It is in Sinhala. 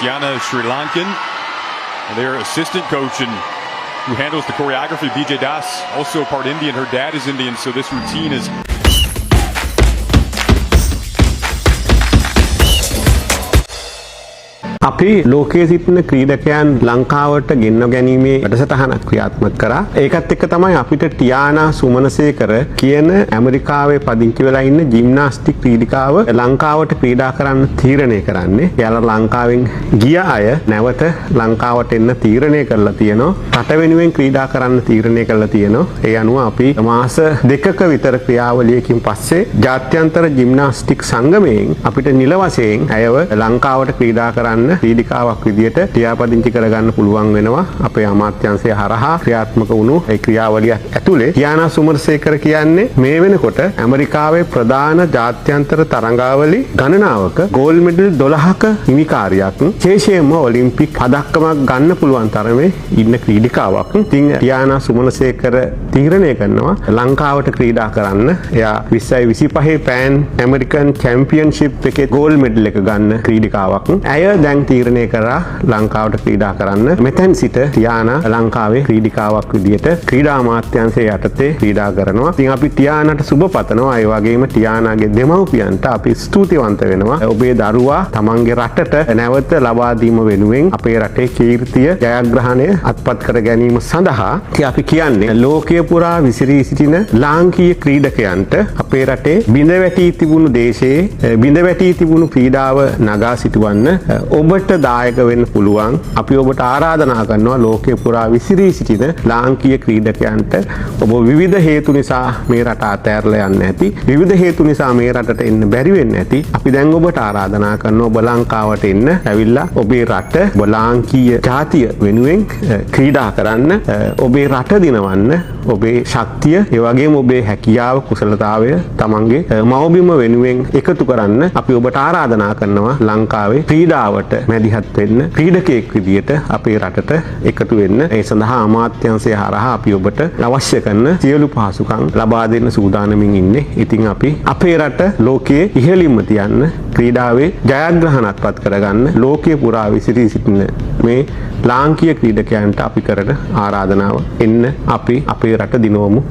Tiana is Sri Lankan. And their assistant coach and who handles the choreography, BJ Das, also part Indian. Her dad is Indian, so this routine is අපි ලෝකයේ සිටින ක්‍රීඩකයන් ලංකාවට ගෙන්න ගැනීමේ වැඩසටහනක් ක්‍රියාත්මක කරා. ඒකත් එක්ක තමයි අපිට ටියානා සුමනසේකර කියන ඇමරිකාවේ පදිංචි වෙලා ඉන්න ජිම්නාස්ටික් ක්‍රීඩිකාව ලංකාවට ක්‍රීඩා කරන්න තීරණය කරන්නේ. එයාලා ලංකාවෙන් ගිය අය නැවත ලංකාවට එන්න තීරණය කරලා තියෙනවා. රට වෙනුවෙන් ක්‍රීඩා කරන්න තීරණය කරලා තියෙනවා. ඒ අනුව අපි මාස දෙකක විතර ක්‍රියාවලියකින් පස්සේ ජාත්‍යන්තර ජිම්නාස්ටික් සංගමයෙන් අපිට නිල වශයෙන් අයව ලංකාවට ක්‍රීඩා කරන්න ක්‍රීඩිකාවක් විදියට ක්‍රියාපදිංචි කරගන්න පුළුවන් වෙනවා. අපේ අමාත්‍යාංශය හරහා ක්‍රියාත්මක වුණු ඒ ක්‍රියාවලිය ඇතුලේ ටියානා සුමරසේකර කියන්නේ මේ වෙනකොට ඇමරිකාවේ ප්‍රධාන ජාත්‍යන්තර තරඟාවලි ගණනාවක ගෝල්ඩ් මෙඩල් 12ක හිමිකාරියක්, විශේෂයෙන්ම ඔලිම්පික් පදක්කමක් ගන්න පුළුවන් තරමේ ඉන්න ක්‍රීඩිකාවක්. ඉතින් ටියානා සුමරසේකර තීරණය කරනවා ලංකාවට ක්‍රීඩා කරන්න. එයා 2025 පෑන් ඇමරිකන් චැම්පියන්ෂිප් එකේ ගෝල්ඩ් මෙඩල් එක ගන්න ක්‍රීඩිකාවක්. ඇය දැන් තීරණය කරා ලංකාවට ක්‍රීඩා කරන්න. මෙතෙන් සිට ටියානා ලංකාවේ ක්‍රීඩිකාවක් විදියට ක්‍රීඩා අමාත්‍යාංශය යටතේ ක්‍රීඩා කරනවා. ඉතින් අපි ටියානාට සුබ පතනවා. ඒ වගේම ටියානාගේ දෙමව්පියන්ට අපි ස්තුතිවන්ත වෙනවා. ඔබේ දරුවා තමන්ගේ රටට නැවත ලබා දීම වෙනුවෙන් අපේ රටේ කීර්තිය ජයග්‍රහණය අත්පත් කර ගැනීම සඳහා අපි කියන්නේ ලෝකයේ පුරා විසිරී සිටින ලාංකීය ක්‍රීඩකයන්ට අපේ රටේ බිඳ වැටී තිබුණු දේශයේ බිඳ වැටී තිබුණු ක්‍රීඩාව නගා සිටවන්න ඔබට දායක වෙන්න පුළුවන්. අපි ඔබට ආරාධනා කරනවා ලෝකේ පුරා විසිරී සිටින ලාංකීය ක්‍රීඩකයන්ට ඔබ විවිධ හේතු නිසා මේ රට අතහැරලා යන්න ඇති. විවිධ හේතු නිසා මේ රටට එන්න බැරි වෙන්න ඇති. අපි දැන් ඔබට ආරාධනා කරනවා ඔබ ලංකාවට එන්න. ඇවිල්ලා ඔබේ රට ඔබ ලාංකීය ජාතිය වෙනුවෙන් ක්‍රීඩා කරන්න. ඔබේ රට දිනවන්න. ඔබේ ශක්තිය, ඒ වගේම ඔබේ හැකියාව, කුසලතාවය තමන්ගේ මව්බිම වෙනුවෙන් එකතු කරන්න අපි ඔබට ආරාධනා කරනවා ලංකාවේ ක්‍රීඩාවට මැදිහත් වෙන්න, ක්‍රීඩකයෙක් විදියට අපේ රටට එකතු වෙන්න. ඒ සඳහා අමාත්‍යාංශය හරහා අපි ඔබට අවශ්‍ය කරන සියලු පහසුකම් ලබා දෙන්න සූදානමින් ඉන්නේ. ඉතින් අපි අපේ රට ලෝකයේ ඉහළින්ම තියන්න, ක්‍රීඩාවේ ජයග්‍රහණත්පත් කරගන්න ලෝකයේ පුරා විසිරී සිටින මේ ලාංකීය ක්‍රීඩකයන්ට අපි කරන ආරාධනාව එන්න අපි අපේ රට දිනුවමු.